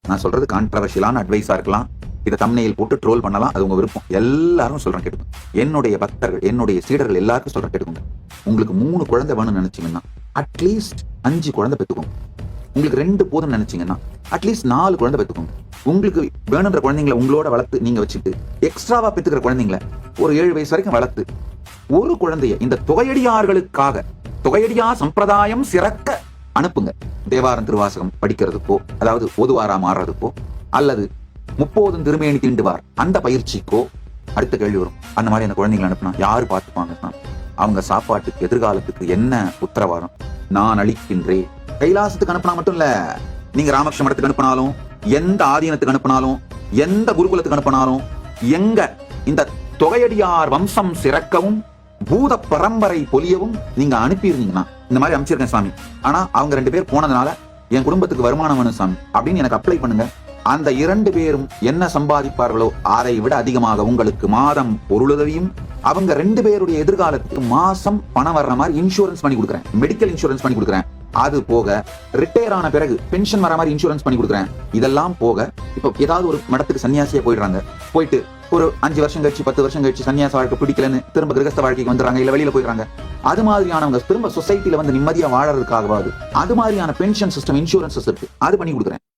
நான் சொல்றது கான்ட்ரவர்ஷியலான அட்வைஸா இருக்கலாம், இதை தம்ப்நெயில் போட்டு ட்ரோல் பண்ணலாம், அது உங்க விருப்பம். எல்லாரும் சொல்றேன் கேட்டுக்கோங்க. என்னுடைய பக்தர்கள், என்னுடைய சீடர்கள் எல்லாருக்கும் சொல்றேன் கேட்டுக்கோங்க. உங்களுக்கு 3 குழந்தை வேணும்னு நினைச்சீங்கன்னா அட்லீஸ்ட் 5 குழந்தை பெற்றுக்கோங்க. உங்களுக்கு 2 போதும் நினைச்சீங்கன்னா அட்லீஸ்ட் 4 குழந்தை பெற்றுக்கோங்க. உங்களுக்கு வேணுன்ற குழந்தைங்களை உங்களோட வளர்த்து நீங்க வச்சுட்டு எக்ஸ்ட்ராவா பெற்றுக்கிற குழந்தைங்களை ஒரு 7 வயசு வரைக்கும் வளர்த்து ஒரு குழந்தைய இந்த தொகையடியார்களுக்காக தொகையடியார் சம்பிரதாயம் சிறக்க அனுப்புங்க. தேவாரம் திருவாசகம் படிக்கிறதுக்கோ, அதாவது ஒதுவாரா மாறுறதுக்கோ, அல்லது 30 திருமேனி தீண்டுவார் அந்த பயிற்சிக்கோ. அடுத்த கேள்வி வரும், அந்த மாதிரி அந்த குழந்தைங்களை அனுப்புனா யாரு பார்த்துப்பாங்கன்னா அவங்க சாப்பாட்டுக்கு எதிர்காலத்துக்கு என்ன உத்தரவாதம்? நான் அளிக்கின்றேன். கைலாசத்துக்கு அனுப்புனா மட்டும் இல்ல, நீங்க ராமகிருஷ்ண மடத்துக்கு அனுப்பினாலும், எந்த ஆதீனத்துக்கு அனுப்பினாலும், எந்த குருகுலத்துக்கு அனுப்பினாலும், எங்க இந்த தொகையடியார் வம்சம் சிறக்கவும் பூத பரம்பரை பொலியவும் நீங்க அனுப்பியிருந்தீங்கன்னா, இந்த மாதிரி அமைச்சிருக்கேன் சாமி, ஆனா அவங்க 2 பேர் போனதுனால என் குடும்பத்துக்கு வருமானம் வேணும் சாமி அப்படின்னு எனக்கு அப்ளை பண்ணுங்க. அந்த 2 பேரும் என்ன சம்பாதிப்பார்களோ அதை விட அதிகமாக உங்களுக்கு மாதம் பொருளுதவியும், அவங்க 2 பேருடைய எதிர்காலத்துக்கு மாசம் பணம் வர்ற மாதிரி இன்சூரன்ஸ் பண்ணி கொடுக்குறேன், மெடிக்கல் இன்சூரன்ஸ் பண்ணி கொடுக்குறேன். அது போக ரிட்டையர் ஆன பிறகு பென்ஷன் வர மாதிரி இன்சூரன்ஸ் பண்ணி கொடுக்குறேன். இதெல்லாம் போக இப்போ ஏதாவது ஒரு மடத்துக்கு சன்னியாசியா போயிடுறாங்க, போயிட்டு ஒரு 5 வருஷம் கழிச்சு 10 வருஷம் கழிச்சு சன்னியாச வாழ்க்கை பிடிக்கலன்னு திரும்ப கிரகஸ்த வாழ்க்கைக்கு வந்துடுறாங்க, இல்ல வெளியில போயிடுறாங்க. அது மாதிரியானவங்க திரும்ப சொசைட்டில வந்து நிம்மதியா வாழறதுக்காகவாது அது மாதிரியான பென்ஷன் சிஸ்டம், இன்சூரன்ஸ் இருக்கு, அது பண்ணி கொடுக்குறேன்.